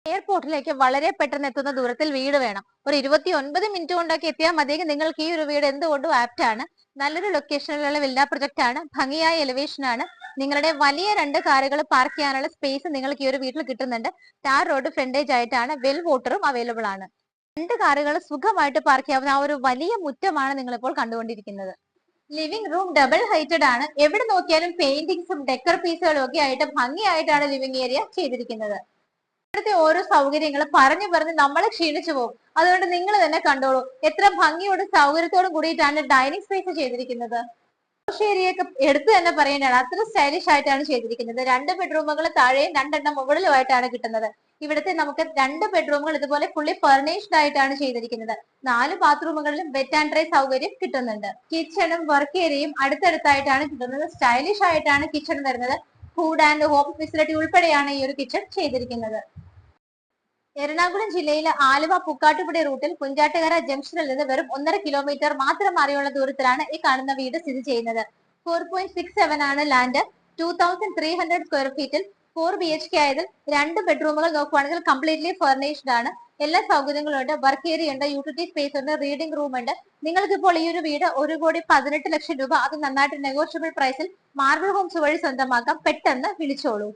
എയർപോർട്ടിലേക്ക് വളരെ പെട്ടെന്ന് എത്തുന്ന ദൂരത്തിൽ വീട് വേണം. ഒരു 29 മിനിറ്റ് കൊണ്ടൊക്കെ എത്തിയാൽ മതിയെങ്കിൽ നിങ്ങൾക്ക് ഈ ഒരു വീട് എന്തുകൊണ്ടും ആപ്റ്റ് ആണ്. നല്ലൊരു ലൊക്കേഷനിലുള്ള വില്ല പ്രൊജക്ട് ആണ്. ഭംഗിയായ എലിവേഷൻ ആണ്. നിങ്ങളുടെ വലിയ 2 കാറുകൾ പാർക്ക് ചെയ്യാനുള്ള സ്പേസ് നിങ്ങൾക്ക് ഈ ഒരു വീട്ടിൽ കിട്ടുന്നുണ്ട്. ടാർ റോഡ് ഫ്രണ്ടേജ് ആയിട്ടാണ്. വെൽ വാട്ടറും അവൈലബിൾ ആണ്. 2 കാറുകൾ സുഖമായിട്ട് പാർക്ക് ചെയ്യാവുന്ന ആ ഒരു വലിയ മുറ്റമാണ് നിങ്ങൾ ഇപ്പോൾ കണ്ടുകൊണ്ടിരിക്കുന്നത്. ലിവിംഗ് റൂം ഡബിൾ ഹൈറ്റഡ് ആണ്. എവിടെ നോക്കിയാലും പെയിന്റിങ്സും ഡെക്കർ പീസുകളും ഒക്കെ ആയിട്ട് ഭംഗിയായിട്ടാണ് ലിവിംഗ് ഏരിയ ചെയ്തിരിക്കുന്നത്. ഇവിടുത്തെ ഓരോ സൗകര്യങ്ങൾ പറഞ്ഞു പറഞ്ഞ് നമ്മൾ ക്ഷീണിച്ചു പോകും. അതുകൊണ്ട് നിങ്ങൾ തന്നെ കണ്ടോളൂ എത്ര ഭംഗിയോടും സൗകര്യത്തോടും കൂടിയിട്ടാണ് ഡൈനിങ് സ്പേസ് ചെയ്തിരിക്കുന്നത്. ഏരിയയൊക്കെ എടുത്തു തന്നെ പറയേണ്ടതാണ്. അത്ര സ്റ്റൈലിഷ് ആയിട്ടാണ് ചെയ്തിരിക്കുന്നത്. 2 ബെഡ്റൂമുകൾ താഴെയും 2 മുകളിലുമായിട്ടാണ് കിട്ടുന്നത്. ഇവിടുത്തെ നമുക്ക് 2 ബെഡ്റൂമുകൾ ഇതുപോലെ ഫുള്ളി ഫർണിഷ്ഡ് ആയിട്ടാണ് ചെയ്തിരിക്കുന്നത്. 4 ബാത്റൂമുകളിലും വെറ്റ് ആൻഡ് ഡ്രൈ സൗകര്യം കിട്ടുന്നുണ്ട്. കിച്ചണും വർക്ക് ഏരിയയും അടുത്തടുത്തായിട്ടാണ് കിട്ടുന്നത്. സ്റ്റൈലിഷ് ആയിട്ടാണ് കിച്ചൺ വരുന്നത്. ഫുഡ് ആൻഡ് ഹോം ഫെസിലിറ്റി ഉൾപ്പെടെയാണ് ഈ ഒരു കിച്ചൺ ചെയ്തിരിക്കുന്നത്. എറണാകുളം ജില്ലയിലെ ആലുവ പൂക്കാട്ടുപടി റൂട്ടിൽ കുഞ്ചാട്ടുകര ജംഗ്ഷനിൽ നിന്ന് വെറും 1.5 കിലോമീറ്റർ മാത്രം മാറിയുള്ള ദൂരത്തിലാണ് ഈ കാണുന്ന വീട് സ്ഥിതി ചെയ്യുന്നത്. 4.67 ആണ് ലാൻഡ്. 2300 സ്ക്വയർ ഫീറ്റിൽ 4 BHK ആയതിൽ 2 ബെഡ്റൂമുകൾ നോക്കുവാണെങ്കിൽ കംപ്ലീറ്റ്ലി ഫർണിഷ്ഡ് ആണ്. എല്ലാ സൗകര്യങ്ങളും ഉണ്ട്. വർക്ക് ഏരിയ ഉണ്ട്, യൂട്ടിലിറ്റി സ്പേസ് ഉണ്ട്, റീഡിംഗ് റൂം ഉണ്ട്. നിങ്ങൾക്ക് ഇപ്പോൾ ഈ ഒരു വീട് 1,18,00,000 രൂപ, അത് നന്നായിട്ട് നെഗോഷ്യബിൾ പ്രൈസിൽ മാർബിൾ ഹോംസ് വഴി സ്വന്തമാക്കാം. പെട്ടെന്ന് വിളിച്ചോളൂ.